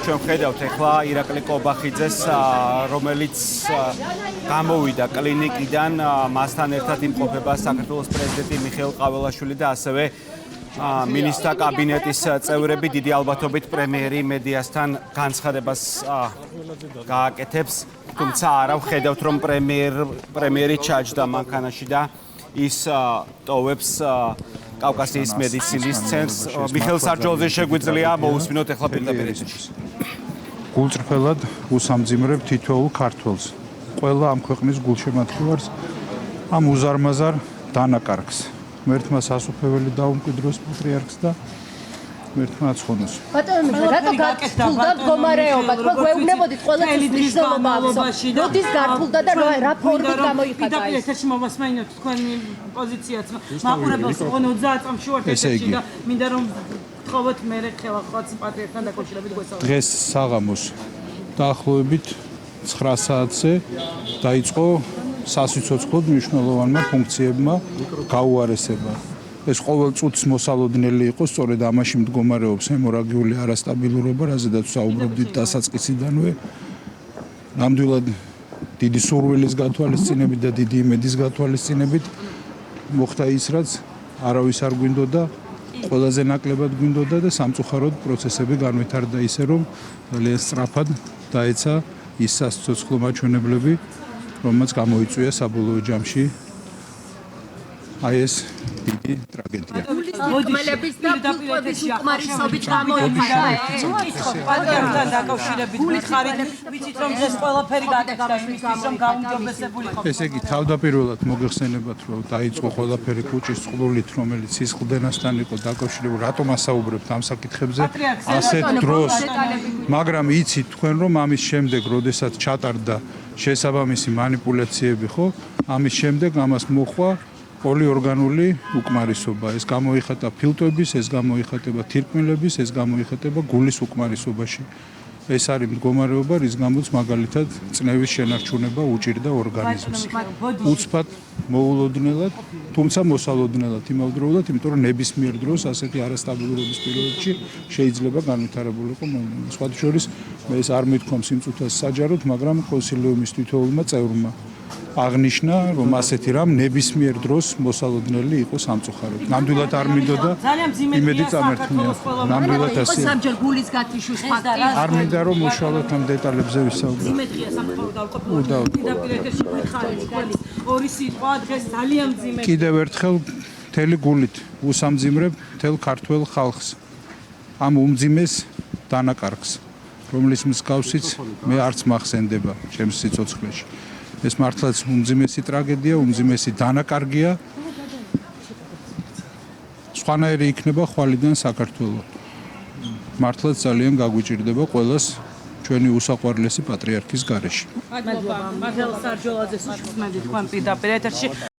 ჩვენ ვხედავთ ახლა ირაკლი კობახიძეს, რომელიც გამოვიდა კლინიკიდან, მასთან ერთად იმყოფება საქართველოს პრეზიდენტი მიხეილ ყაველაშვილი და ასევე მინისტრთა კაბინეტის წევრები. დიდი ალბათობით პრემიერი მედიასთან განცხადებას გააკეთებს, თუმცა არა ვხედავთ, რომ პრემიერი ჩაჯდა მანქანაში და ის ტოვებს კავკასიის მედიცინის ცენტრს. მიხეილ სარჯოლაძე შეგვიძლია მოусმინოთ ახლა პირდაპირ ეთერში. გულწრფელად უსამძიმრებ თითოეულ ქართველს. ყველა ამ ქვეყნის გულშემატკივარს, ამ უზარმაზარ დანაკარგს. მერთმა სასუფეველი დაუმკვიდროს პატრიარქს და მერთმა აცხონოს. ბატონო, რატო გართულდა მდგომარეობა? თქვენ გვეუბნებოდით ყველაფრის მნიშვნელობა აქვს. როდის გართულდა და რა ფორმით გამოიხატა ეს? ეთერში მომასმენინოთ თქვენი პოზიციაც. მაყურებელს ოღონდ 30 წამში ვართ ეთერში და მინდა რომ თხოვოთ მე ხელახაც პატრიარქთან დაკავშირებით გვესაუბროთ. დღეს საღამოს დაახლოებით 9 საათზე დაიწყო სასიცოცხლოდ მნიშვნელოვანმა ფუნქციებმა გაუარესება. ეს ყოველ წუთს მოსალოდნელი იყო, სწორედ ამაში მდგომარეობს ჰემორაგიული არასტაბილურობა, რაზედაც საუბრობდით დასაწყისიდანვე. ნამდვილად დიდი სურვილის გათვალისწინებით და დიდი იმედის გათვალისწინებით მოხდა ის, რაც არავის არ გვინდოდა, ყველაზე ნაკლებად გვინდოდა და სამწუხაროდ პროცესები განვითარდა ისე, რომ ძალიან სწრაფად დაეცა ის სასიცოცხლო მაჩვენებლები, რომელმაც გამოიწვია საბოლოო ჯამში აი ეს დიდი ტრაგედია. მოკმელების და ფულტების უკმარისობით გამოიხატა ეს. პატრიარქთან დაკავშირებით ხარით, ვიცით რომ ეს ყველაფერი გაკეთდა იმისთვის რომ გაუმჯობესებული ყოფილიყო. ესე იგი თავდაპირველად მოგეხსენებათ, რომ დაიწყო ყველაფერი კუჭის წყლულით, რომელიც სისხლდენასთან იყო დაკავშირებული. რატომ ასაუბრებთ ამ საკითხებზე? ასეთ დროს, მაგრამ იცით თქვენ, რომ ამის შემდეგ, როდესაც ჩატარდა შესაბამისი манипуляციები, ხო? ამის შემდეგ ამას მოხვა პოლიორგანული უკმარისობა. ეს გამოიხატა ფილტვების, ეს გამოიხატება თირკმელების, ეს გამოიხატება გულის უკმარისობაში. ეს არის მდგომარეობა, რის გამოც მაგალითად წნევის შენარჩუნება უჭირდა ორგანიზმს. უცბად მოულოდნელად, თუმცა მოსალოდნელად იმავდროულად, იმიტომ რომ ნებისმიერ დროს ასეთი არასტაბილურობის პირობებში შეიძლება განვითარებულიყო მოვლენა. სხვათა შორის მე ეს არ მithქვამს იმ წუთას საჯაროდ, მაგრამ კონსილიუმის თითოეულმა წევრმა აღნიშნა, რომ ასეთი რამ ნებისმიერ დროს მოსალოდნელი იყო სამწუხაროდ. ნამდვილად არ მინდოდა იმედი წამერთმია. ნამდვილად ასე. სამჯერ გულის გათიშვის ფაქტი. არ მინდა რომ უშუალოდ ამ დეტალებზე ვისაუბროთ. მძიმედია სამწუხაროდ დაუყოფილო. პირდაპირ ეთერში ხარით თქვენი ორი სიტყვა დღეს ძალიან მძიმედ. კიდევ ერთხელ მთელი გულით უსამძიმრებ მთელ ქართველ ხალხს. ამ უმძიმეს დანაკარგს, რომლის მსგავსიც მე არც მახსენდება ჩემს სიცოცხლეში. ეს მართლაც უმძიმესი ტრაგედია, უმძიმესი დანაკარგია. სხვანაირი იქნება ხვალიდან საქართველო. მართლაც ძალიან გაგვიჭირდება ყველას ჩვენი უსაყვარლესი პატრიარქის გარეშე. მადლობა მიხეილ სარჯოლაძეს უსმენთ თქვენ პირდაპირ ეთერში.